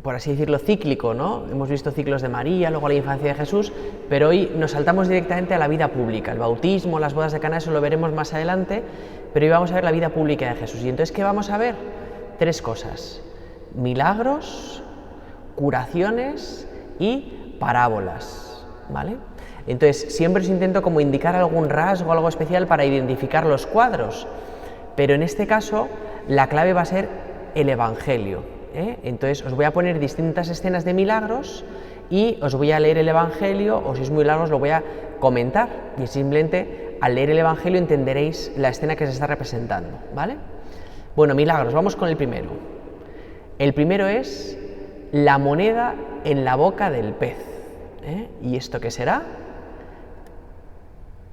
por así decirlo, cíclico, ¿no? Hemos visto ciclos de María, luego la infancia de Jesús, pero hoy nos saltamos directamente a la vida pública, el bautismo, las bodas de Caná, eso lo veremos más adelante, pero hoy vamos a ver la vida pública de Jesús. Y entonces, ¿qué vamos a ver? 3 cosas: milagros, curaciones y parábolas, ¿vale? Entonces, siempre os intento como indicar algún rasgo, algo especial para identificar los cuadros, pero en este caso la clave va a ser el Evangelio, ¿eh? Entonces, os voy a poner distintas escenas de milagros y os voy a leer el Evangelio, o si es muy largo os lo voy a comentar, y simplemente al leer el Evangelio entenderéis la escena que se está representando, ¿vale? Bueno, milagros, vamos con el primero. El primero es la moneda en la boca del pez, ¿eh? ¿Y esto qué será?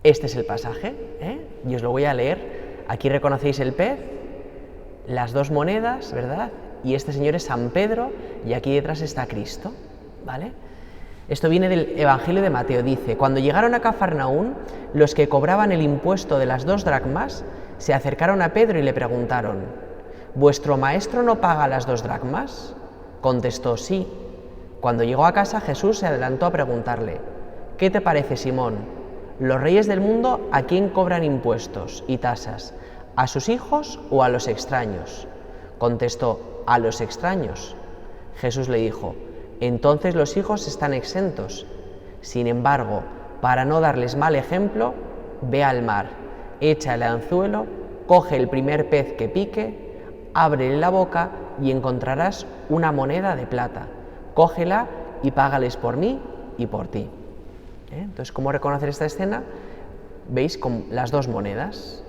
Este es el pasaje, ¿eh? Y os lo voy a leer. Aquí reconocéis el pez, las 2 monedas, ¿verdad? Y este señor es San Pedro, y aquí detrás está Cristo, ¿vale? Esto viene del Evangelio de Mateo, dice: cuando llegaron a Cafarnaún, los que cobraban el impuesto de las 2 dracmas se acercaron a Pedro y le preguntaron: ¿vuestro maestro no paga las 2 dracmas? Contestó: sí. Cuando llegó a casa, Jesús se adelantó a preguntarle: ¿qué te parece, Simón? ¿Los reyes del mundo a quién cobran impuestos y tasas? ¿A sus hijos o a los extraños? Contestó: a los extraños. Jesús le dijo: entonces los hijos están exentos. Sin embargo, para no darles mal ejemplo, ve al mar, echa el anzuelo, coge el primer pez que pique, ábrele la boca y encontrarás una moneda de plata. Cógela y págales por mí y por ti. Entonces, ¿cómo reconocer esta escena? Veis con las 2 monedas.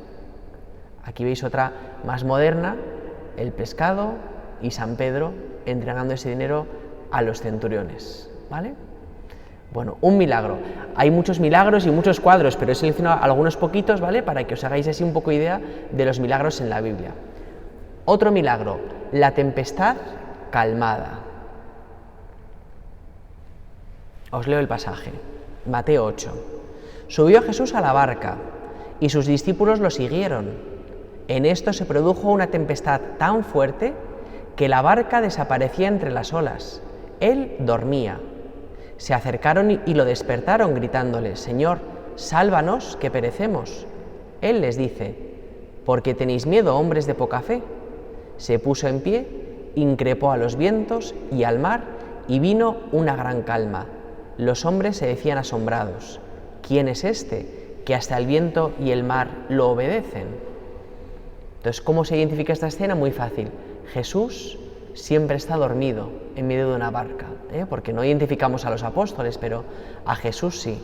Aquí veis otra más moderna, el pescado y San Pedro entregando ese dinero a los centuriones, ¿vale? Bueno, un milagro. Hay muchos milagros y muchos cuadros, pero he seleccionado algunos poquitos, ¿vale? Para que os hagáis así un poco idea de los milagros en la Biblia. Otro milagro, la tempestad calmada. Os leo el pasaje. Mateo 8. Subió Jesús a la barca y sus discípulos lo siguieron. En esto se produjo una tempestad tan fuerte que la barca desaparecía entre las olas. Él dormía. Se acercaron y lo despertaron gritándole: Señor, sálvanos, que perecemos. Él les dice: ¿por qué tenéis miedo, hombres de poca fe? Se puso en pie, increpó a los vientos y al mar, y vino una gran calma. Los hombres se decían asombrados: ¿quién es este, que hasta el viento y el mar lo obedecen? Entonces, ¿cómo se identifica esta escena? Muy fácil. Jesús siempre está dormido en medio de una barca, porque no identificamos a los apóstoles, pero a Jesús sí.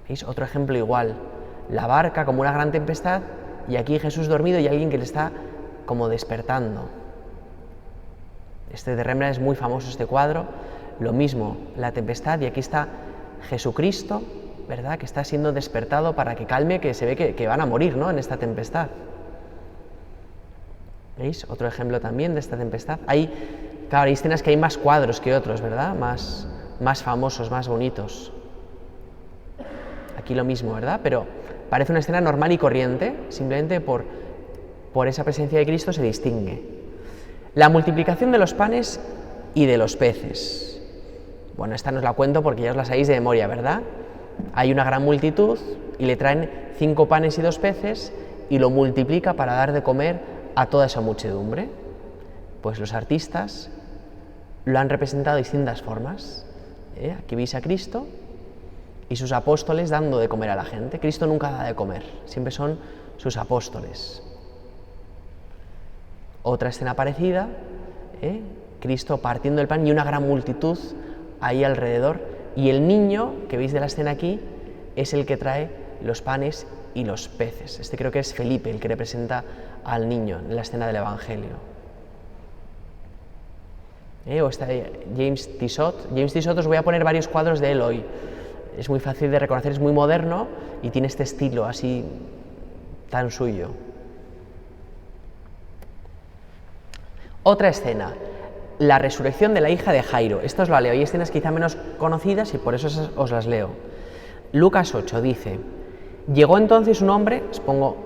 ¿Veis? Otro ejemplo igual. La barca como una gran tempestad, y aquí Jesús dormido y alguien que le está como despertando. Este de Rembrandt es muy famoso, este cuadro. Lo mismo, la tempestad, y aquí está Jesucristo, ¿verdad?, que está siendo despertado para que calme, que se ve que van a morir, ¿no?, en esta tempestad. ¿Veis? Otro ejemplo también de esta tempestad. Hay escenas que hay más cuadros que otros, ¿verdad?, más famosos, más bonitos. Aquí lo mismo, ¿verdad?, pero parece una escena normal y corriente, simplemente por esa presencia de Cristo se distingue. La multiplicación de los panes y de los peces. Bueno, esta no os la cuento porque ya os la sabéis de memoria, ¿verdad? Hay una gran multitud y le traen 5 panes y 2 peces y lo multiplica para dar de comer a toda esa muchedumbre. Pues los artistas lo han representado de distintas formas. Aquí veis a Cristo y sus apóstoles dando de comer a la gente. Cristo nunca da de comer, siempre son sus apóstoles. Otra escena parecida, Cristo partiendo el pan y una gran multitud ahí alrededor, y el niño que veis de la escena aquí es el que trae los panes y los peces. Este creo que es Felipe, el que representa al niño en la escena del Evangelio. O está James Tissot. James Tissot, os voy a poner varios cuadros de él hoy. Es muy fácil de reconocer, es muy moderno y tiene este estilo así tan suyo. Otra escena, la resurrección de la hija de Jairo. Esta os la leo, hay escenas quizá menos conocidas y por eso os las leo. Lucas 8 dice: llegó entonces un hombre, os pongo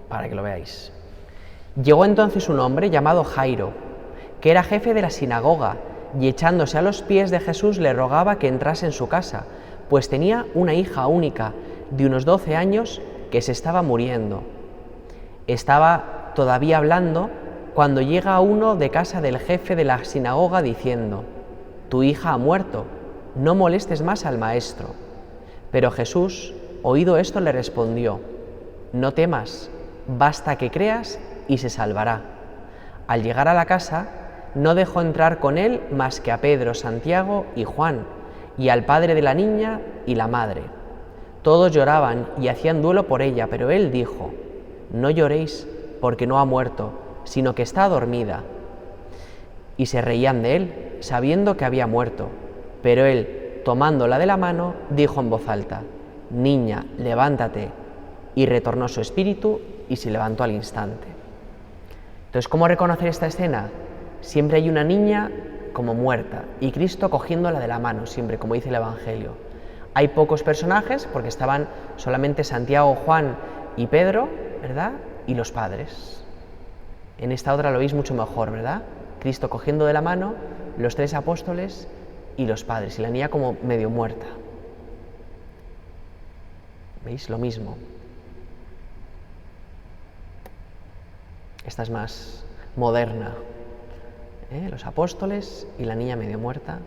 para que lo veáis. Llegó entonces un hombre llamado Jairo, que era jefe de la sinagoga, y echándose a los pies de Jesús le rogaba que entrase en su casa, pues tenía una hija única de unos 12 años que se estaba muriendo. Estaba todavía hablando cuando llega uno de casa del jefe de la sinagoga diciendo: «Tu hija ha muerto, no molestes más al maestro». Pero Jesús, oído esto, le respondió: «No temas, basta que creas y se salvará». Al llegar a la casa, no dejó entrar con él más que a Pedro, Santiago y Juan, y al padre de la niña y la madre. Todos lloraban y hacían duelo por ella, pero él dijo: «No lloréis, porque no ha muerto, sino que está dormida». Y se reían de él, sabiendo que había muerto. Pero él, tomándola de la mano, dijo en voz alta: «Niña, levántate». Y retornó su espíritu y se levantó al instante. Entonces, ¿cómo reconocer esta escena? Siempre hay una niña como muerta y Cristo cogiéndola de la mano, siempre, como dice el Evangelio. Hay pocos personajes porque estaban solamente Santiago, Juan y Pedro, ¿verdad? Y los padres. En esta otra lo veis mucho mejor, ¿verdad? Cristo cogiendo de la mano, los 3 apóstoles y los padres, y la niña como medio muerta. ¿Veis? Lo mismo. Esta es más moderna. Los apóstoles y la niña medio muerta.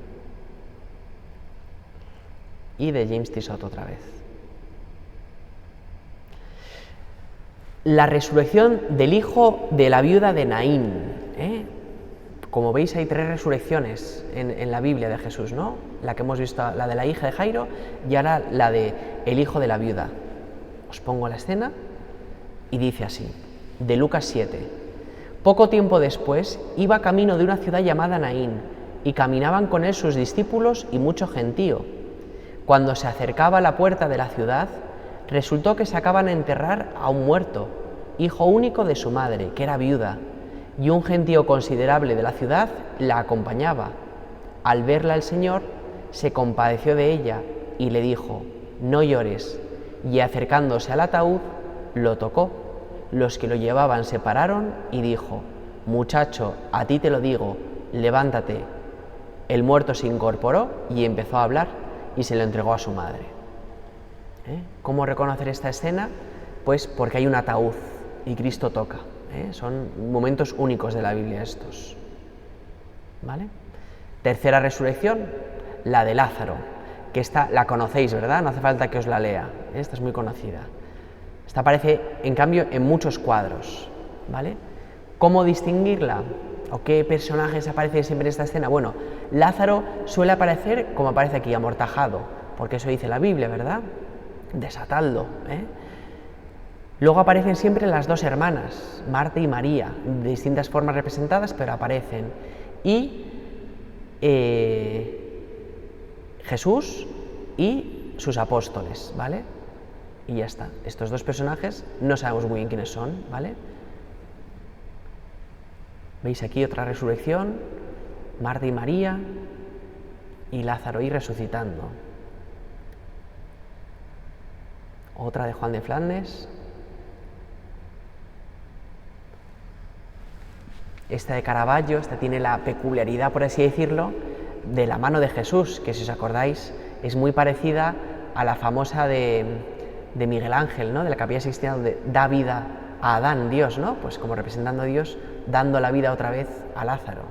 Y de James Tissot otra vez. La resurrección del hijo de la viuda de Naín. Como veis, hay 3 resurrecciones en la Biblia de Jesús, ¿no? La que hemos visto, la de la hija de Jairo, y ahora la de el hijo de la viuda. Os pongo la escena y dice así, de Lucas 7. Poco tiempo después, iba camino de una ciudad llamada Naín, y caminaban con él sus discípulos y mucho gentío. Cuando se acercaba a la puerta de la ciudad, resultó que sacaban a enterrar a un muerto, hijo único de su madre, que era viuda, y un gentío considerable de la ciudad la acompañaba. Al verla el Señor, se compadeció de ella y le dijo: «No llores», y acercándose al ataúd, lo tocó. Los que lo llevaban se pararon y dijo: «Muchacho, a ti te lo digo, levántate». El muerto se incorporó y empezó a hablar y se lo entregó a su madre. ¿Cómo reconocer esta escena? Pues porque hay un ataúd y Cristo toca. Son momentos únicos de la Biblia estos. ¿Vale? Tercera resurrección, la de Lázaro, que esta la conocéis, ¿verdad? No hace falta que os la lea, esta es muy conocida. Esta aparece, en cambio, en muchos cuadros, ¿vale? ¿Cómo distinguirla? ¿O qué personajes aparecen siempre en esta escena? Bueno, Lázaro suele aparecer como aparece aquí, amortajado, porque eso dice la Biblia, ¿verdad? Desatadlo, Luego aparecen siempre las 2 hermanas, Marta y María, de distintas formas representadas, pero aparecen. Y Jesús y sus apóstoles, ¿vale? Y ya está. Estos 2 personajes no sabemos muy bien quiénes son, ¿vale? ¿Veis aquí otra resurrección? Marta y María y Lázaro ahí resucitando. Otra de Juan de Flandes. Esta de Caravaggio, esta tiene la peculiaridad, por así decirlo, de la mano de Jesús, que si os acordáis es muy parecida a la famosa de Miguel Ángel, ¿no? De la Capilla Sixtina, donde da vida a Adán, Dios, ¿no? Pues como representando a Dios, dando la vida otra vez a Lázaro.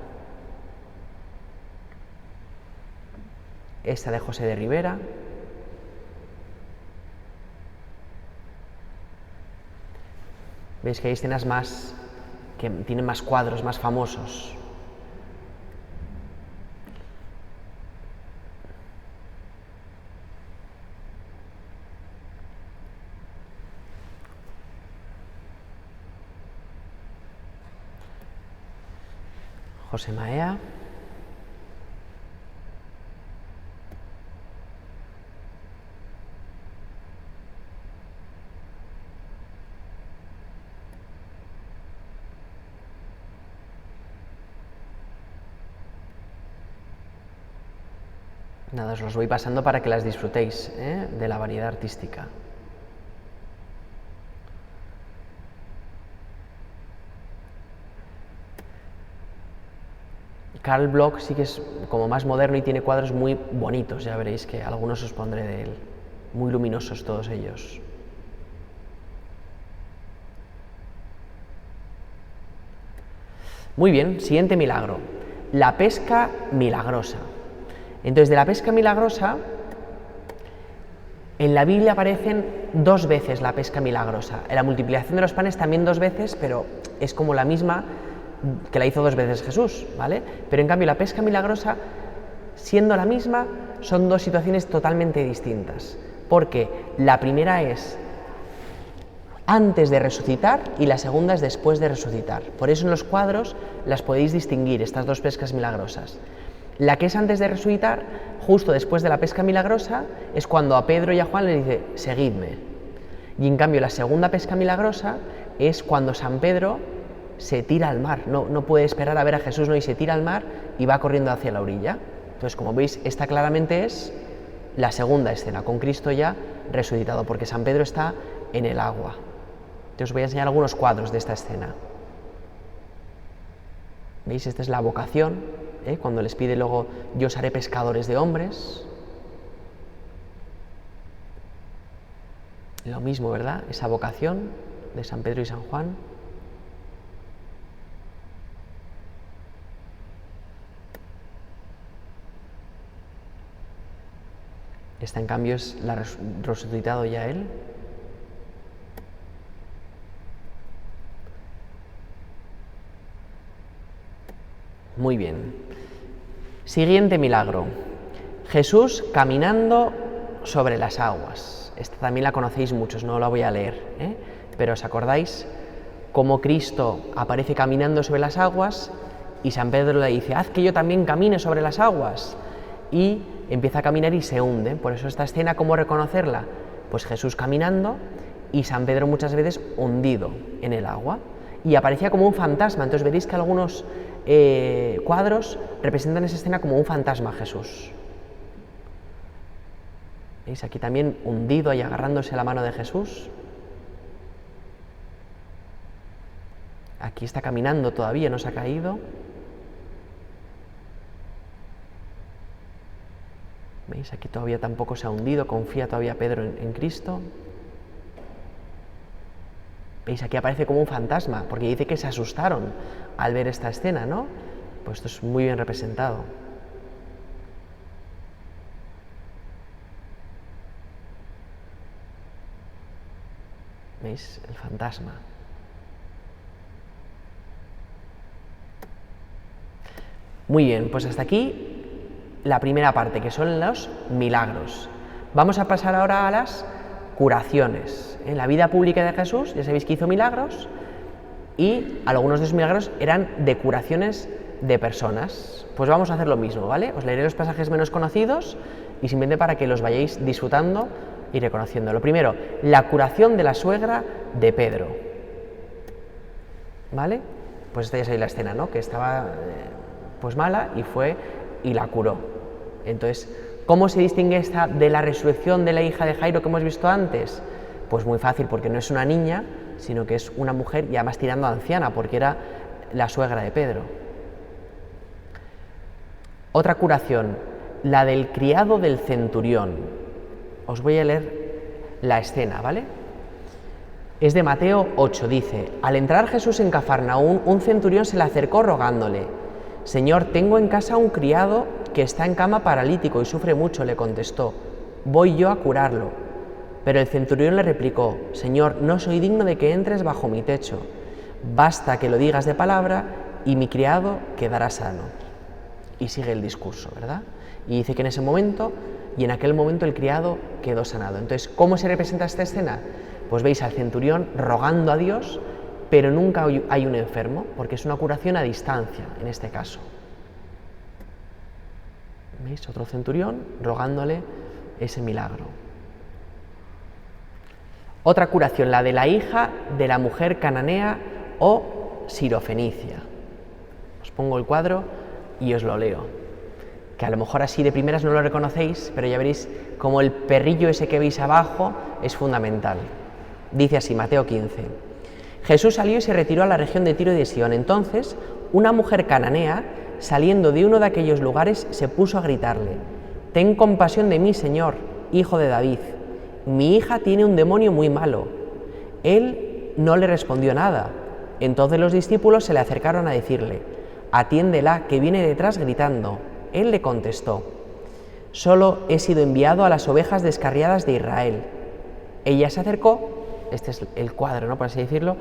Esta de José de Ribera. Veis que hay escenas más que tienen más cuadros, más famosos. José Maea. Nada, os los voy pasando para que las disfrutéis, de la variedad artística. Karl Bloch sí que es como más moderno y tiene cuadros muy bonitos, ya veréis que algunos os pondré de él, muy luminosos todos ellos. Muy bien, siguiente milagro, la pesca milagrosa. Entonces, de la pesca milagrosa, en la Biblia aparecen 2 veces la pesca milagrosa. En la multiplicación de los panes también 2 veces, pero es como la misma que la hizo 2 veces Jesús, ¿vale? Pero en cambio la pesca milagrosa, siendo la misma, son 2 situaciones totalmente distintas. Porque la primera es antes de resucitar y la segunda es después de resucitar. Por eso en los cuadros las podéis distinguir, estas 2 pescas milagrosas. La que es antes de resucitar, justo después de la pesca milagrosa, es cuando a Pedro y a Juan le dice, seguidme. Y en cambio la segunda pesca milagrosa es cuando San Pedro se tira al mar, no puede esperar a ver a Jesús, ¿no? Y se tira al mar y va corriendo hacia la orilla. Entonces, como veis, esta claramente es la segunda escena, con Cristo ya resucitado, porque San Pedro está en el agua. Entonces os voy a enseñar algunos cuadros de esta escena. ¿Veis? Esta es la vocación, cuando les pide luego, yo os haré pescadores de hombres. Lo mismo, ¿verdad? Esa vocación de San Pedro y San Juan. Esta, en cambio, es la resucitado ya él. Muy bien. Siguiente milagro. Jesús caminando sobre las aguas. Esta también la conocéis muchos, no la voy a leer, pero ¿os acordáis cómo Cristo aparece caminando sobre las aguas y San Pedro le dice, haz que yo también camine sobre las aguas? Y empieza a caminar y se hunde. Por eso esta escena, ¿cómo reconocerla? Pues Jesús caminando y San Pedro muchas veces hundido en el agua. Y aparecía como un fantasma. Entonces veréis que algunos cuadros representan esa escena como un fantasma Jesús. ¿Veis? Aquí también hundido y agarrándose a la mano de Jesús. Aquí está caminando todavía, no se ha caído. ¿Veis? Aquí todavía tampoco se ha hundido, confía todavía Pedro en Cristo. ¿Veis? Aquí aparece como un fantasma, porque dice que se asustaron al ver esta escena, ¿no? Pues esto es muy bien representado. ¿Veis? El fantasma. Muy bien, pues hasta aquí la primera parte, que son los milagros. Vamos a pasar ahora a las curaciones. En la vida pública de Jesús, ya sabéis que hizo milagros, y algunos de esos milagros eran de curaciones de personas. Pues vamos a hacer lo mismo, ¿vale? Os leeré los pasajes menos conocidos y simplemente para que los vayáis disfrutando y reconociendo. Lo primero, la curación de la suegra de Pedro. ¿Vale? Pues esta ya sabéis la escena, ¿no? Que estaba pues mala y fue y la curó. Entonces, ¿cómo se distingue esta de la resurrección de la hija de Jairo que hemos visto antes? Pues muy fácil, porque no es una niña, sino que es una mujer, y además tirando a anciana, porque era la suegra de Pedro. Otra curación, la del criado del centurión. Os voy a leer la escena, ¿vale? Es de Mateo 8, dice, al entrar Jesús en Cafarnaún, un centurión se le acercó rogándole, Señor, tengo en casa un criado que está en cama paralítico y sufre mucho, le contestó, voy yo a curarlo. Pero el centurión le replicó, Señor, no soy digno de que entres bajo mi techo, basta que lo digas de palabra y mi criado quedará sano. Y sigue el discurso, ¿verdad? Y dice que en ese momento y en aquel momento el criado quedó sanado. Entonces, ¿cómo se representa esta escena? Pues veis al centurión rogando a Dios, pero nunca hay un enfermo, porque es una curación a distancia, en este caso. ¿Veis? Otro centurión rogándole ese milagro. Otra curación, la de la hija de la mujer cananea o sirofenicia. Os pongo el cuadro y os lo leo, que a lo mejor así de primeras no lo reconocéis, pero ya veréis como el perrillo ese que veis abajo es fundamental. Dice así, Mateo 15. Jesús salió y se retiró a la región de Tiro y de Sidón. Entonces, una mujer cananea saliendo de uno de aquellos lugares, se puso a gritarle: «Ten compasión de mí, Señor, hijo de David. Mi hija tiene un demonio muy malo». Él no le respondió nada. Entonces los discípulos se le acercaron a decirle: «Atiéndela, que viene detrás gritando». Él le contestó: «Solo he sido enviado a las ovejas descarriadas de Israel». Ella se acercó, este es el cuadro, ¿no?, por así decirlo.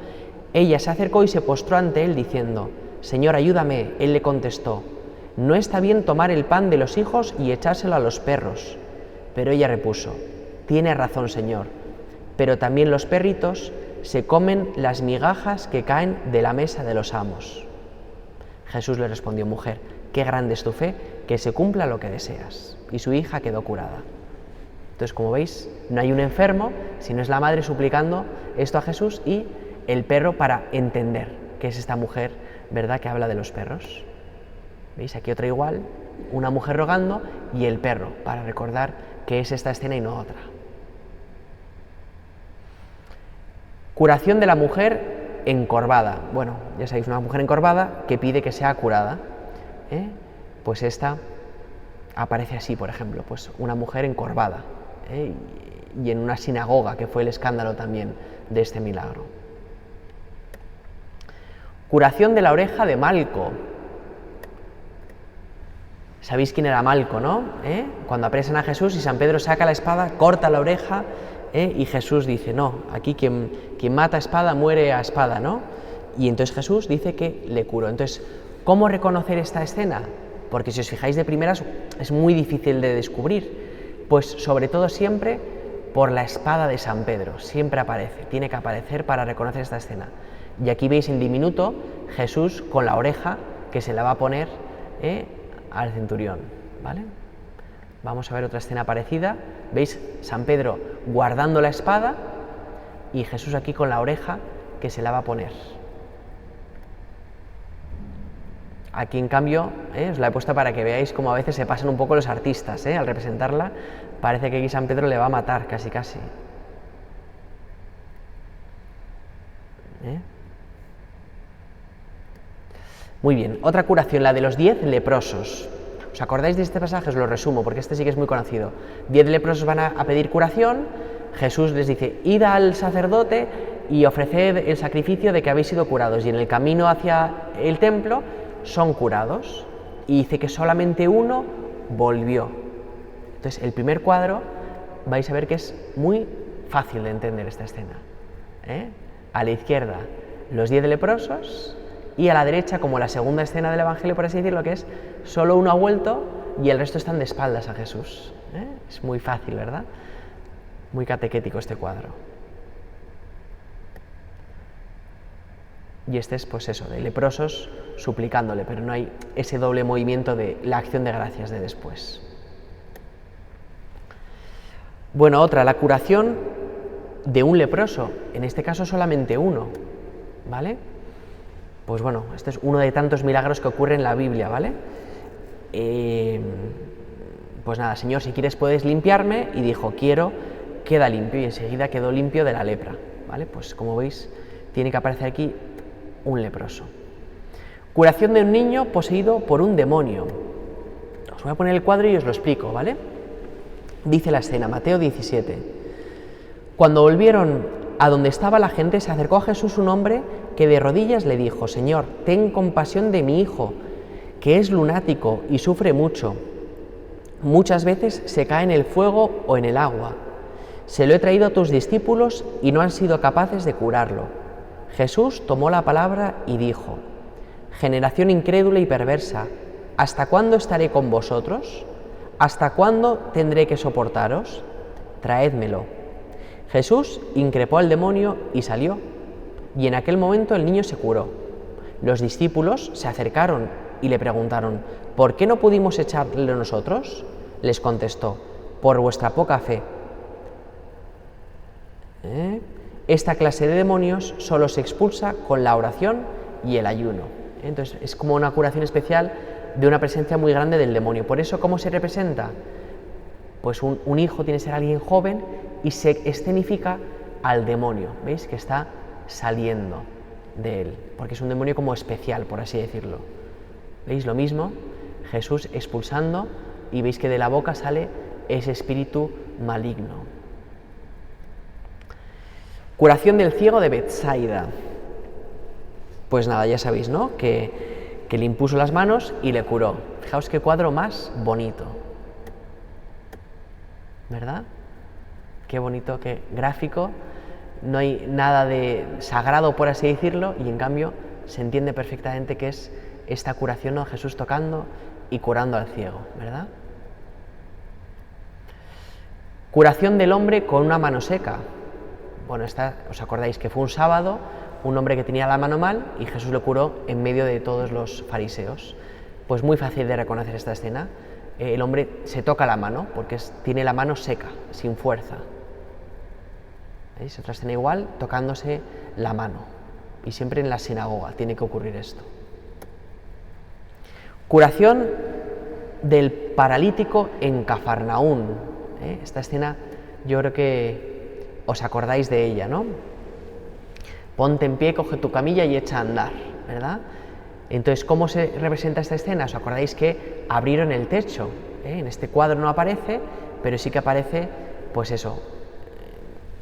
Ella se acercó y se postró ante él diciendo: «Señor, ayúdame». Él le contestó: «No está bien tomar el pan de los hijos y echárselo a los perros». Pero ella repuso: «Tiene razón, Señor, pero también los perritos se comen las migajas que caen de la mesa de los amos». Jesús le respondió: «Mujer, qué grande es tu fe, que se cumpla lo que deseas». Y su hija quedó curada. Entonces, como veis, no hay un enfermo, sino es la madre suplicando esto a Jesús y el perro para entender que es esta mujer, ¿verdad?, que habla de los perros. ¿Veis? Aquí otra igual, una mujer rogando y el perro, para recordar que es esta escena y no otra. Curación de la mujer encorvada. Bueno, ya sabéis, una mujer encorvada que pide que sea curada. Pues esta aparece así, por ejemplo, pues una mujer encorvada, y en una sinagoga, que fue el escándalo también de este milagro. Curación de la oreja de Malco. ¿Sabéis quién era Malco, no? Cuando apresan a Jesús y San Pedro saca la espada, corta la oreja, y Jesús dice: «No, aquí quien mata a espada muere a espada», ¿no? Y entonces Jesús dice que le curó. Entonces, ¿cómo reconocer esta escena? Porque si os fijáis de primeras es muy difícil de descubrir. Pues sobre todo siempre por la espada de San Pedro, siempre aparece, tiene que aparecer para reconocer esta escena. Y aquí veis en diminuto Jesús con la oreja que se la va a poner al centurión, ¿vale? Vamos a ver otra escena parecida. ¿Veis? San Pedro guardando la espada y Jesús aquí con la oreja que se la va a poner. Aquí, en cambio, os la he puesto para que veáis cómo a veces se pasan un poco los artistas, al representarla. Parece que aquí San Pedro le va a matar, casi casi. Muy bien, otra curación, la de los 10 leprosos. ¿Os acordáis de este pasaje? Os lo resumo, porque este sí que es muy conocido. 10 leprosos van a pedir curación. Jesús les dice: «Id al sacerdote y ofreced el sacrificio de que habéis sido curados». Y en el camino hacia el templo son curados. Y dice que solamente uno volvió. Entonces, el primer cuadro vais a ver que es muy fácil de entender esta escena. A la izquierda, los 10 leprosos, y a la derecha, como la segunda escena del Evangelio, por así decirlo, que es solo uno ha vuelto y el resto están de espaldas a Jesús. Es muy fácil, ¿verdad? Muy catequético este cuadro. Y este es, pues eso, de leprosos suplicándole, pero no hay ese doble movimiento de la acción de gracias de después. Bueno, otra, la curación de un leproso, en este caso solamente uno, ¿vale? Pues bueno, este es uno de tantos milagros que ocurren en la Biblia, ¿vale? Pues nada: «Señor, si quieres puedes limpiarme», y dijo: «Quiero», queda limpio, y enseguida quedó limpio de la lepra, ¿vale? Pues como veis, tiene que aparecer aquí un leproso. Curación de un niño poseído por un demonio. Os voy a poner el cuadro y os lo explico, ¿vale? Dice la escena, Mateo 17. Cuando volvieron a donde estaba la gente, se acercó a Jesús un hombre que de rodillas le dijo: «Señor, ten compasión de mi hijo, que es lunático y sufre mucho. Muchas veces se cae en el fuego o en el agua. Se lo he traído a tus discípulos y no han sido capaces de curarlo». Jesús tomó la palabra y dijo: «Generación incrédula y perversa, ¿hasta cuándo estaré con vosotros? ¿Hasta cuándo tendré que soportaros? Traédmelo». Jesús increpó al demonio y salió, y en aquel momento el niño se curó. Los discípulos se acercaron y le preguntaron: «¿Por qué no pudimos echarle nosotros?». Les contestó: «Por vuestra poca fe». Esta clase de demonios solo se expulsa con la oración y el ayuno. Entonces es como una curación especial de una presencia muy grande del demonio. Por eso, ¿cómo se representa? Pues un hijo tiene que ser alguien joven y se escenifica al demonio, ¿veis? Que está saliendo de él, porque es un demonio como especial, por así decirlo. ¿Veis lo mismo? Jesús expulsando y veis que de la boca sale ese espíritu maligno. Curación del ciego de Betsaida. Pues nada, ya sabéis, ¿no? Que le impuso las manos y le curó. Fijaos qué cuadro más bonito, ¿verdad? Qué bonito, qué gráfico. No hay nada de sagrado, por así decirlo, y en cambio se entiende perfectamente que es esta curación, ¿no? Jesús tocando y curando al ciego, ¿verdad? Curación del hombre con una mano seca. Bueno, os acordáis que fue un sábado, un hombre que tenía la mano mal y Jesús lo curó en medio de todos los fariseos. Pues muy fácil de reconocer esta escena. El hombre se toca la mano porque tiene la mano seca, sin fuerza. ¿Veis? Otra escena igual, tocándose la mano. Y siempre en la sinagoga tiene que ocurrir esto. Curación del paralítico en Cafarnaún. Esta escena yo creo que os acordáis de ella, ¿no? Ponte en pie, coge tu camilla y echa a andar, ¿verdad? Entonces, ¿cómo se representa esta escena? ¿Os acordáis que abrieron el techo? En este cuadro no aparece, pero sí que aparece, pues eso,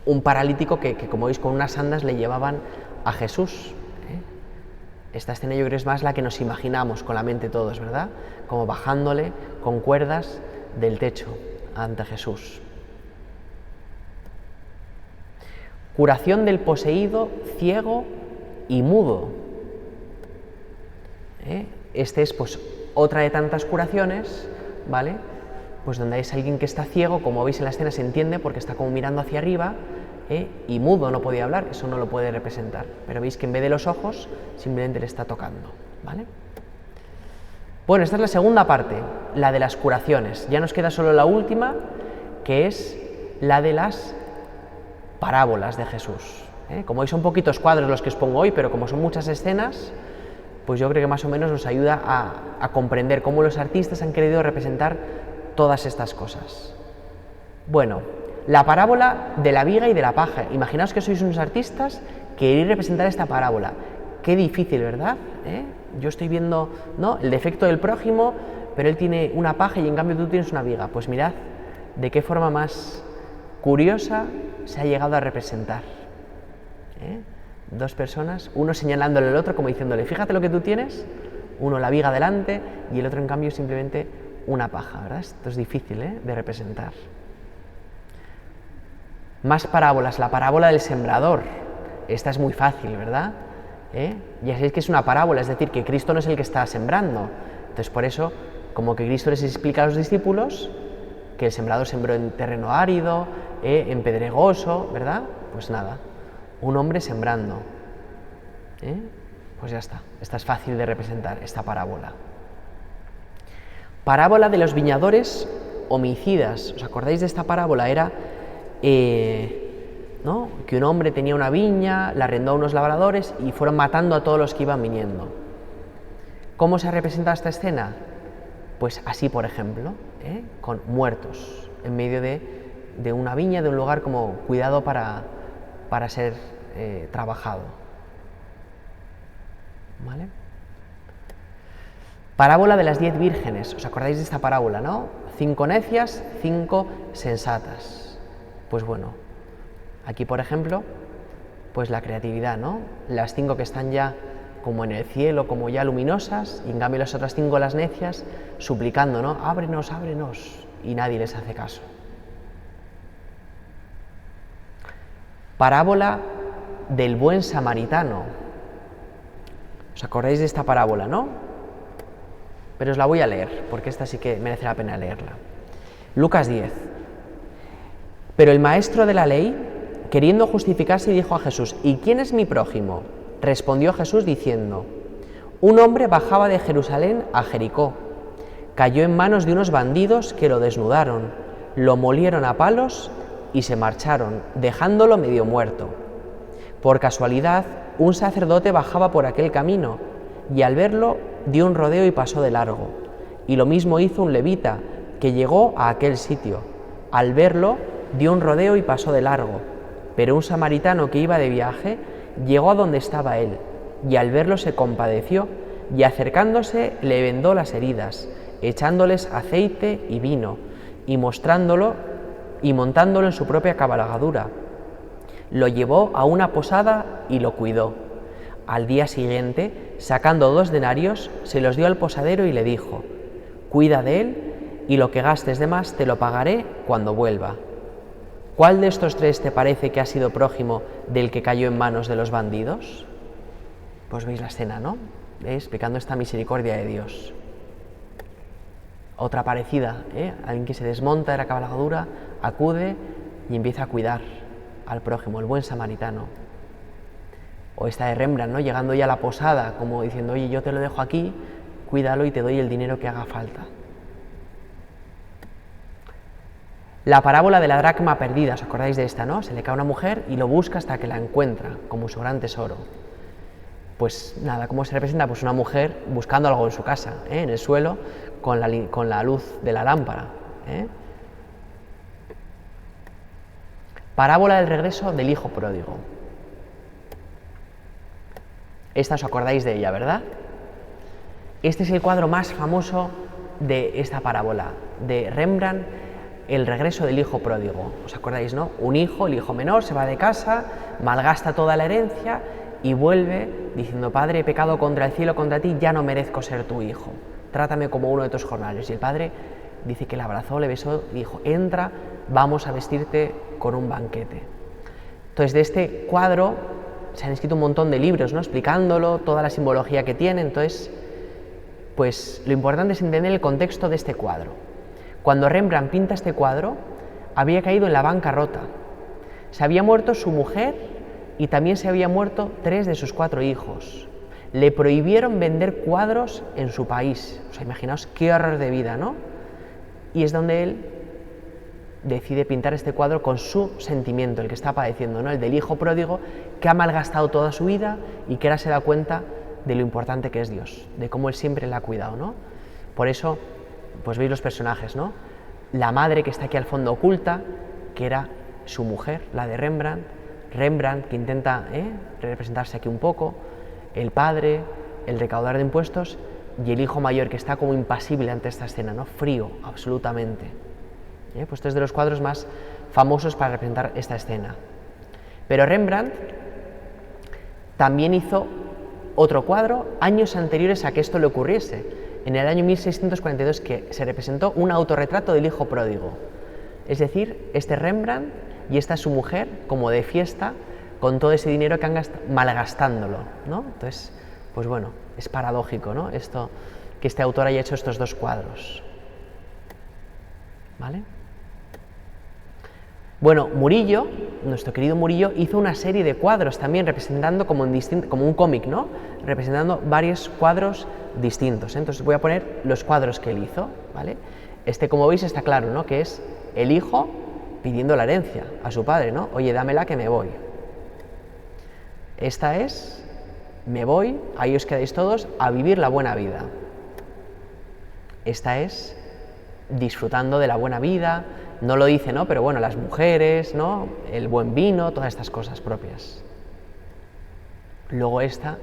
un paralítico que como veis con unas andas le llevaban a Jesús. Esta escena yo creo que es más la que nos imaginamos con la mente todos, ¿verdad? Como bajándole con cuerdas del techo ante Jesús. Curación del poseído, ciego y mudo. Este es pues otra de tantas curaciones, ¿vale? Pues donde es alguien que está ciego, como veis en la escena se entiende porque está como mirando hacia arriba, y mudo, no podía hablar, eso no lo puede representar. Pero veis que en vez de los ojos, simplemente le está tocando, ¿vale? Bueno, esta es la segunda parte, la de las curaciones. Ya nos queda solo la última, que es la de las parábolas de Jesús. Como veis son poquitos cuadros los que os pongo hoy, pero como son muchas escenas, pues yo creo que más o menos nos ayuda a comprender cómo los artistas han querido representar todas estas cosas. Bueno, la parábola de la viga y de la paja. Imaginaos que sois unos artistas que queréis representar esta parábola. Qué difícil, ¿verdad? Yo estoy viendo, ¿no?, el defecto del prójimo, pero él tiene una paja y en cambio tú tienes una viga. Pues mirad de qué forma más curiosa se ha llegado a representar. Dos personas, uno señalándole al otro como diciéndole, fíjate lo que tú tienes, uno la viga delante y el otro en cambio simplemente una paja, ¿verdad? Esto es difícil de representar. Más parábolas, la parábola del sembrador. Esta es muy fácil, ¿verdad? Ya sabéis que es una parábola, es decir, que Cristo no es el que está sembrando. Entonces por eso, como que Cristo les explica a los discípulos que el sembrador sembró en terreno árido, en pedregoso, ¿verdad? Pues nada, un hombre sembrando. Pues ya está, esta es fácil de representar, esta parábola. Parábola de los viñadores homicidas. ¿Os acordáis de esta parábola? Era ¿no?, que un hombre tenía una viña, la arrendó a unos labradores y fueron matando a todos los que iban viniendo. ¿Cómo se ha representado esta escena? Pues así, por ejemplo, con muertos en medio de una viña, de un lugar como cuidado para ser trabajado. ¿Vale? Parábola de las 10 vírgenes. ¿Os acordáis de esta parábola, no? 5 necias, 5 sensatas. Pues bueno, aquí por ejemplo, pues la creatividad, ¿no? Las 5 que están ya como en el cielo, como ya luminosas, y en cambio las otras 5, las necias, suplicando, ¿no? Ábrenos, ábrenos, y nadie les hace caso. Parábola del buen samaritano. ¿Os acordáis de esta parábola, no? Pero os la voy a leer, porque esta sí que merece la pena leerla. Lucas 10. Pero el maestro de la ley, queriendo justificarse, dijo a Jesús, ¿y quién es mi prójimo? Respondió Jesús diciendo, un hombre bajaba de Jerusalén a Jericó, cayó en manos de unos bandidos que lo desnudaron, lo molieron a palos y se marcharon, dejándolo medio muerto. Por casualidad, un sacerdote bajaba por aquel camino, y al verlo dio un rodeo y pasó de largo. Y lo mismo hizo un levita, que llegó a aquel sitio. Al verlo dio un rodeo y pasó de largo. Pero un samaritano que iba de viaje llegó a donde estaba él, y al verlo se compadeció, y acercándose le vendó las heridas, echándoles aceite y vino, y montándolo en su propia cabalgadura. Lo llevó a una posada y lo cuidó. Al día siguiente, sacando 2 denarios, se los dio al posadero y le dijo: cuida de él, y lo que gastes de más te lo pagaré cuando vuelva. ¿Cuál de estos 3 te parece que ha sido prójimo del que cayó en manos de los bandidos? Pues veis la escena, ¿no? Explicando esta misericordia de Dios. Otra parecida, alguien que se desmonta de la cabalgadura, acude y empieza a cuidar al prójimo, el buen samaritano. O esta de Rembrandt, ¿no? Llegando ya a la posada, como diciendo: oye, yo te lo dejo aquí, cuídalo y te doy el dinero que haga falta. La parábola de la dracma perdida, ¿os acordáis de esta, no? Se le cae a una mujer y lo busca hasta que la encuentra, como su gran tesoro. Pues nada, ¿cómo se representa? Pues una mujer buscando algo en su casa, en el suelo, con la luz de la lámpara. Parábola del regreso del hijo pródigo. Esta os acordáis de ella, ¿verdad? Este es el cuadro más famoso de esta parábola, de Rembrandt, el regreso del hijo pródigo. ¿Os acordáis, no? Un hijo, el hijo menor, se va de casa, malgasta toda la herencia y vuelve diciendo: padre, he pecado contra el cielo, contra ti, ya no merezco ser tu hijo, trátame como uno de tus jornaleros. Y el padre dice que le abrazó, le besó y dijo: entra, vamos a vestirte con un banquete. Entonces, de este cuadro se han escrito un montón de libros, ¿no? Explicándolo, toda la simbología que tiene. Entonces, pues lo importante es entender el contexto de este cuadro. Cuando Rembrandt pinta este cuadro, había caído en la bancarrota. Se había muerto su mujer y también se habían muerto 3 de sus 4 hijos. Le prohibieron vender cuadros en su país. O sea, imaginaos qué horror de vida, ¿no? Y es donde él decide pintar este cuadro con su sentimiento, el que está padeciendo, ¿no? El del hijo pródigo que ha malgastado toda su vida y que ahora se da cuenta de lo importante que es Dios, de cómo él siempre le ha cuidado, ¿no? Por eso, pues veis los personajes, ¿no? La madre que está aquí al fondo oculta, que era su mujer, la de Rembrandt que intenta representarse aquí un poco, el padre, el recaudador de impuestos, y el hijo mayor que está como impasible ante esta escena, ¿no? Frío, absolutamente. Pues este es de los cuadros más famosos para representar esta escena. Pero Rembrandt también hizo otro cuadro años anteriores a que esto le ocurriese, en el año 1642, que se representó un autorretrato del hijo pródigo. Es decir, este Rembrandt y esta su mujer, como de fiesta, con todo ese dinero que han malgastándolo, ¿no? Entonces, pues bueno, es paradójico, ¿no? Esto, que este autor haya hecho estos 2 cuadros. ¿Vale? Bueno, Murillo, nuestro querido Murillo, hizo una serie de cuadros también representando como un cómic, ¿no? Representando varios cuadros distintos. Entonces voy a poner los cuadros que él hizo, ¿vale? Este, como veis, está claro, ¿no? Que es el hijo pidiendo la herencia a su padre, ¿no? Oye, dámela que me voy. Esta es: me voy, ahí os quedáis todos, a vivir la buena vida. Esta es: disfrutando de la buena vida. No lo dice, ¿no? Pero bueno, las mujeres, ¿no? El buen vino, todas estas cosas propias. Luego esta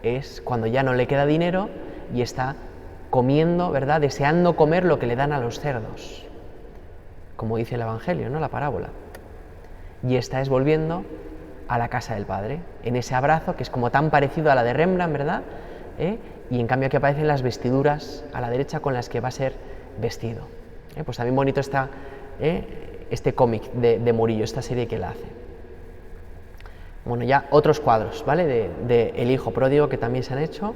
es cuando ya no le queda dinero y está comiendo, ¿verdad? Deseando comer lo que le dan a los cerdos, como dice el Evangelio, ¿no? La parábola. Y esta es volviendo a la casa del Padre, en ese abrazo que es como tan parecido a la de Rembrandt, ¿verdad? Y en cambio aquí aparecen las vestiduras a la derecha con las que va a ser vestido. Pues también bonito está este cómic de Murillo, esta serie que él hace. Bueno, ya otros cuadros, ¿vale? De El hijo pródigo que también se han hecho,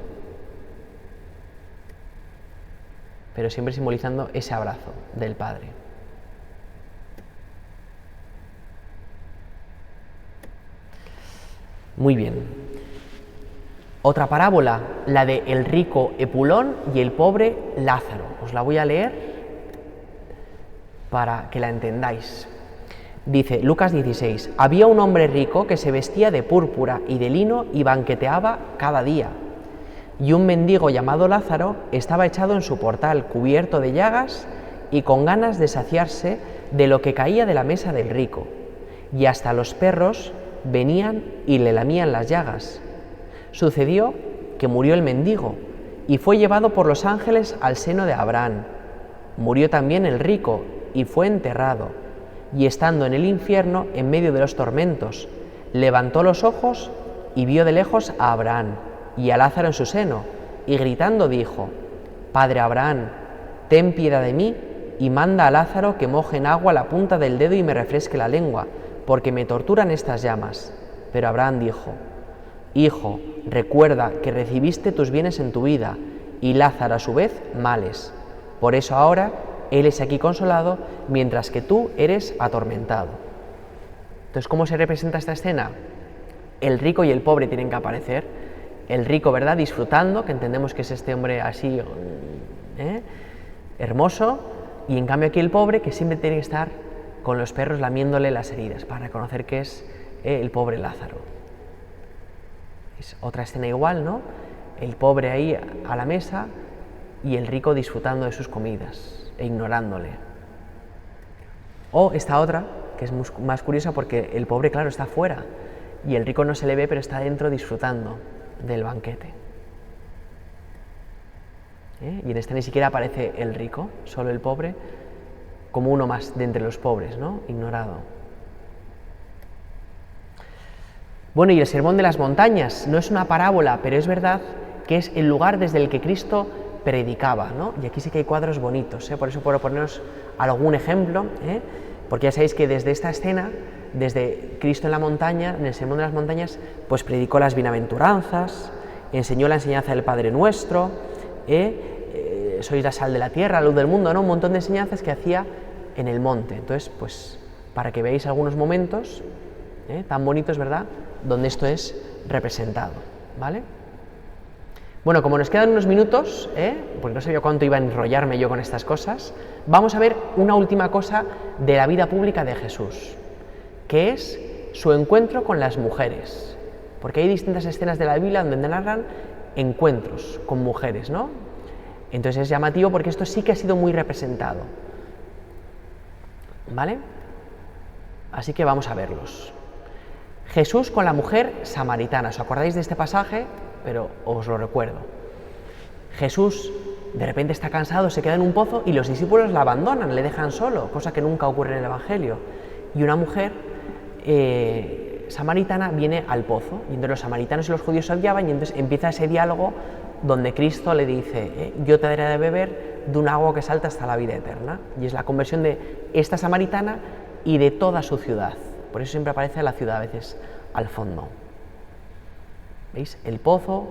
pero siempre simbolizando ese abrazo del Padre. Muy bien. Otra parábola, la de el rico Epulón y el pobre Lázaro. Os la voy a leer para que la entendáis. Dice Lucas 16: había un hombre rico que se vestía de púrpura y de lino y banqueteaba cada día. Y un mendigo llamado Lázaro estaba echado en su portal, cubierto de llagas y con ganas de saciarse de lo que caía de la mesa del rico. Y hasta los perros venían y le lamían las llagas. Sucedió que murió el mendigo y fue llevado por los ángeles al seno de Abraham. Murió también el rico y fue enterrado, y estando en el infierno, en medio de los tormentos, levantó los ojos y vio de lejos a Abraham y a Lázaro en su seno, y gritando dijo: Padre Abraham, ten piedad de mí, y manda a Lázaro que moje en agua la punta del dedo y me refresque la lengua, porque me torturan estas llamas. Pero Abraham dijo: Hijo, recuerda que recibiste tus bienes en tu vida, y Lázaro a su vez males. Por eso ahora él es aquí consolado, mientras que tú eres atormentado. Entonces, ¿cómo se representa esta escena? El rico y el pobre tienen que aparecer. El rico, ¿verdad?, disfrutando, que entendemos que es este hombre así, hermoso, y en cambio aquí el pobre, que siempre tiene que estar con los perros lamiéndole las heridas, para reconocer que es el pobre Lázaro. Es otra escena igual, ¿no? El pobre ahí a la mesa y el rico disfrutando de sus comidas e ignorándole. O esta otra, que es más curiosa porque el pobre, claro, está fuera y el rico no se le ve, pero está dentro disfrutando del banquete. Y en esta ni siquiera aparece el rico, solo el pobre, como uno más de entre los pobres, ¿no? Ignorado. Bueno, y el Sermón de las Montañas no es una parábola, pero es verdad que es el lugar desde el que Cristo predicaba, ¿no? Y aquí sí que hay cuadros bonitos, por eso puedo ponernos algún ejemplo, porque ya sabéis que desde esta escena, desde Cristo en la montaña, en el Sermón de las Montañas, pues predicó las bienaventuranzas, enseñó la enseñanza del Padre Nuestro, sois la sal de la tierra, la luz del mundo, ¿no? Un montón de enseñanzas que hacía en el monte. Entonces, pues, para que veáis algunos momentos tan bonitos, ¿verdad?, donde esto es representado, ¿vale? Bueno, como nos quedan unos minutos, porque no sabía cuánto iba a enrollarme yo con estas cosas, vamos a ver una última cosa de la vida pública de Jesús, que es su encuentro con las mujeres, porque hay distintas escenas de la Biblia donde narran encuentros con mujeres, ¿no? Entonces es llamativo porque esto sí que ha sido muy representado, ¿vale? Así que vamos a verlos. Jesús con la mujer samaritana. ¿Os acordáis de este pasaje? Pero os lo recuerdo. Jesús de repente está cansado, se queda en un pozo y los discípulos la abandonan, le dejan solo, cosa que nunca ocurre en el Evangelio. Y una mujer samaritana viene al pozo, y entonces los samaritanos y los judíos se odiaban, y entonces empieza ese diálogo donde Cristo le dice: yo te daré de beber de un agua que salta hasta la vida eterna. Y es la conversión de esta samaritana y de toda su ciudad. Por eso siempre aparece la ciudad a veces al fondo. ¿Veis? El pozo,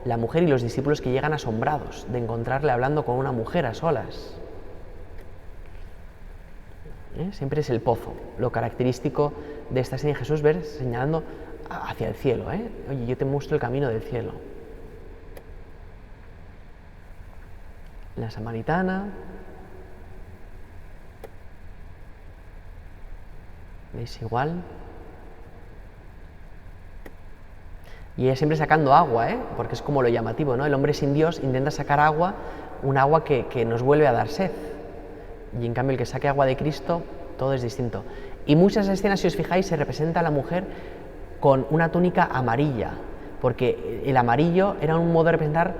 la mujer y los discípulos que llegan asombrados de encontrarle hablando con una mujer a solas. Siempre es el pozo, lo característico de esta escena de Jesús, ver señalando hacia el cielo. Oye, yo te muestro el camino del cielo. La samaritana. ¿Veis? Igual. Y ella siempre sacando agua, porque es como lo llamativo, ¿no? El hombre sin Dios intenta sacar agua, un agua que nos vuelve a dar sed. Y en cambio el que saque agua de Cristo, todo es distinto. Y muchas escenas, si os fijáis, se representa a la mujer con una túnica amarilla, porque el amarillo era un modo de representar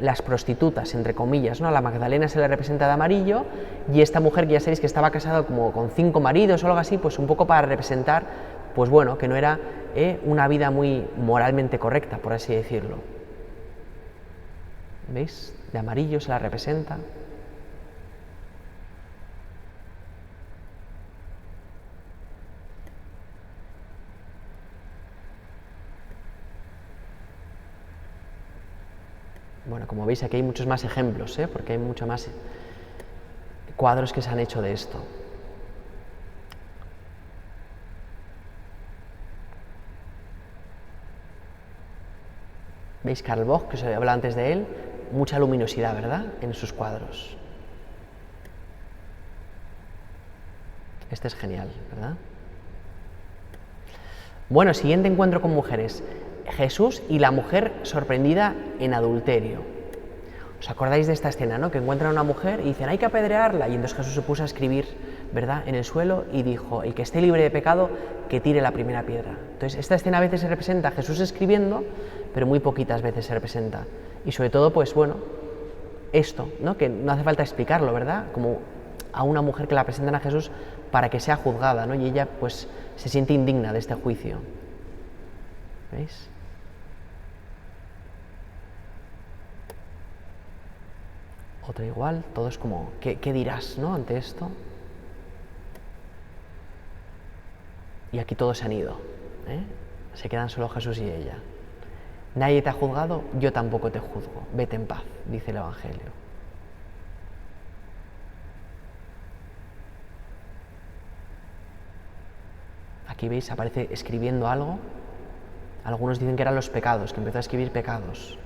las prostitutas, entre comillas, ¿no? A la Magdalena se le representa de amarillo, y esta mujer, que ya sabéis que estaba casada como con 5 maridos o algo así, pues un poco para representar, pues bueno, que no era una vida muy moralmente correcta, por así decirlo. ¿Veis? De amarillo se la representa. Bueno, como veis aquí hay muchos más ejemplos, porque hay mucho más cuadros que se han hecho de esto. ¿Veis? Karl Bock, que os había hablado antes de él, mucha luminosidad, ¿verdad?, en sus cuadros. Este es genial, ¿verdad? Bueno, siguiente encuentro con mujeres. Jesús y la mujer sorprendida en adulterio. ¿Os acordáis de esta escena, no? Que encuentran a una mujer y dicen: hay que apedrearla. Y entonces Jesús se puso a escribir, ¿verdad?, en el suelo, y dijo: el que esté libre de pecado, que tire la primera piedra. Entonces esta escena a veces se representa a Jesús escribiendo, pero muy poquitas veces se representa. Y sobre todo, pues bueno, esto, ¿no? Que no hace falta explicarlo, ¿verdad? Como a una mujer que la presentan a Jesús para que sea juzgada, ¿no? Y ella pues se siente indigna de este juicio. ¿Veis? Otra igual, todo es como, ¿qué dirás, ¿no? Ante esto. Y aquí todos se han ido, ¿eh? Se quedan solo Jesús y ella. Nadie te ha juzgado, yo tampoco te juzgo. Vete en paz, dice el Evangelio. Aquí veis, aparece escribiendo algo. Algunos dicen que eran los pecados, que empezó a escribir pecados.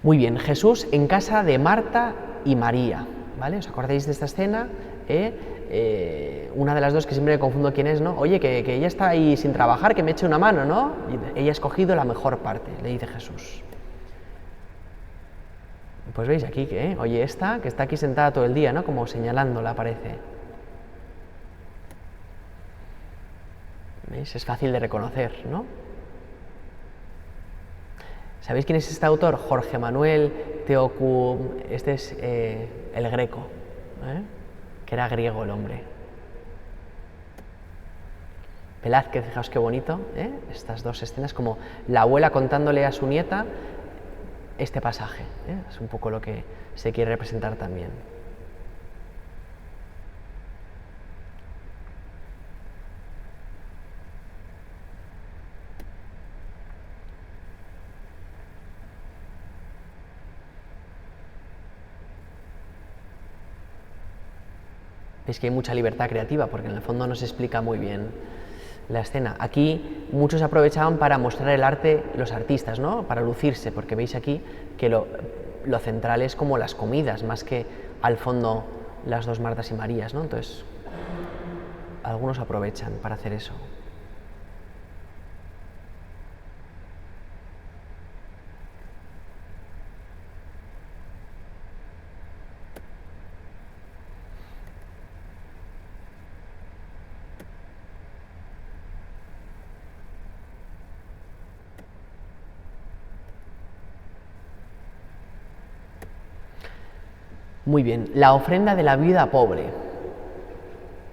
Muy bien, Jesús en casa de Marta y María, ¿vale? ¿Os acordáis de esta escena? Una de las dos, que siempre me confundo quién es, ¿no? Oye, que ella está ahí sin trabajar, que me eche una mano, ¿no? Y ella ha escogido la mejor parte, le dice Jesús. Pues veis aquí que, oye, esta, que está aquí sentada todo el día, ¿no? Como señalándola, parece. ¿Veis? Es fácil de reconocer, ¿no? ¿Sabéis quién es este autor? Jorge Manuel Teocu, este es el Greco, que era griego el hombre. Velázquez, fijaos qué bonito, estas dos escenas, como la abuela contándole a su nieta este pasaje, es un poco lo que se quiere representar también. Veis que hay mucha libertad creativa, porque en el fondo no se explica muy bien la escena. Aquí muchos aprovechaban para mostrar el arte, los artistas, ¿no? Para lucirse, porque veis aquí que lo central es como las comidas, más que al fondo las dos Martas y Marías, ¿no? Entonces, algunos aprovechan para hacer eso. Muy bien, la ofrenda de la viuda pobre.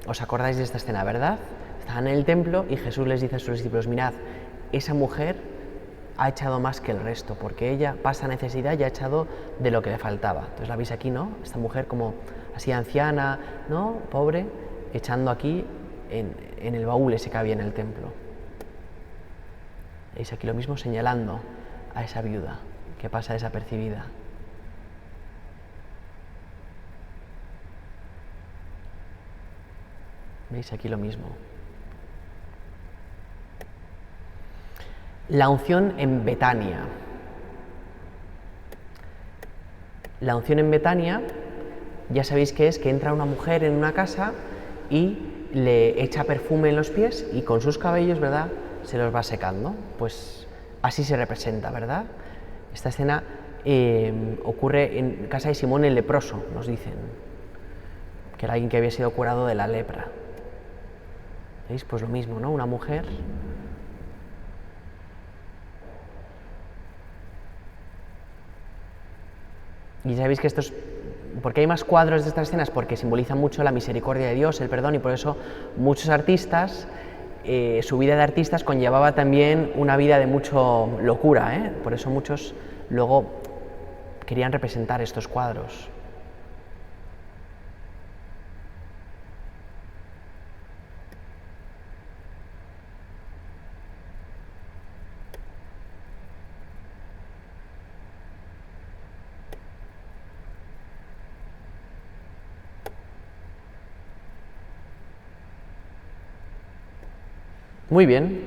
¿Os acordáis de esta escena, verdad? Estaban en el templo y Jesús les dice a sus discípulos, mirad, esa mujer ha echado más que el resto, porque ella pasa necesidad y ha echado de lo que le faltaba. Entonces la veis aquí, ¿no? Esta mujer como así anciana, ¿no? Pobre, echando aquí en el baúl ese que había en el templo. Veis aquí lo mismo, señalando a esa viuda que pasa desapercibida. ¿Veis aquí lo mismo? La unción en Betania. La unción en Betania, ya sabéis que es que entra una mujer en una casa y le echa perfume en los pies y con sus cabellos, ¿verdad?, se los va secando. Pues así se representa, ¿verdad? Esta escena ocurre en casa de Simón el leproso, nos dicen, que era alguien que había sido curado de la lepra. ¿Veis? Pues lo mismo, ¿no? Una mujer. Y sabéis que estos, ¿por qué hay más cuadros de estas escenas? Porque simbolizan mucho la misericordia de Dios, el perdón, y por eso muchos artistas, su vida de artistas conllevaba también una vida de mucho locura, por eso muchos luego querían representar estos cuadros. Muy bien,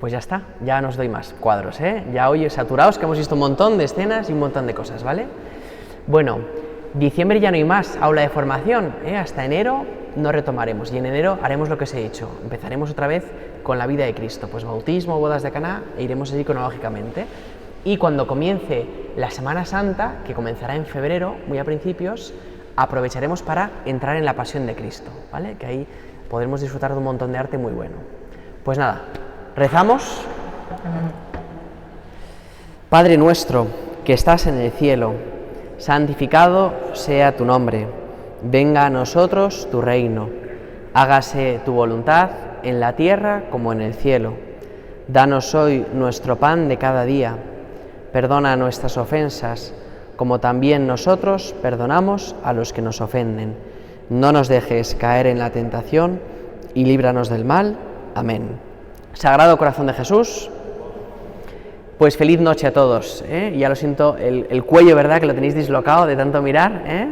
pues ya está, ya no os doy más cuadros, ya hoy saturados, que hemos visto un montón de escenas y un montón de cosas, ¿vale? Bueno, diciembre ya no hay más aula de formación, hasta enero no retomaremos y en enero haremos lo que os he dicho, empezaremos otra vez con la vida de Cristo, pues bautismo, bodas de Caná, e iremos así cronológicamente. Y cuando comience la Semana Santa, que comenzará en febrero, muy a principios, aprovecharemos para entrar en la Pasión de Cristo, ¿vale? Que ahí podremos disfrutar de un montón de arte muy bueno. Pues nada, rezamos. Padre nuestro, que estás en el cielo, santificado sea tu nombre. Venga a nosotros tu reino. Hágase tu voluntad en la tierra como en el cielo. Danos hoy nuestro pan de cada día. Perdona nuestras ofensas, como también nosotros perdonamos a los que nos ofenden. No nos dejes caer en la tentación y líbranos del mal. Amén. Sagrado Corazón de Jesús, pues feliz noche a todos, ¿eh? Ya lo siento, el cuello, ¿verdad? Que lo tenéis dislocado de tanto mirar, ¿eh?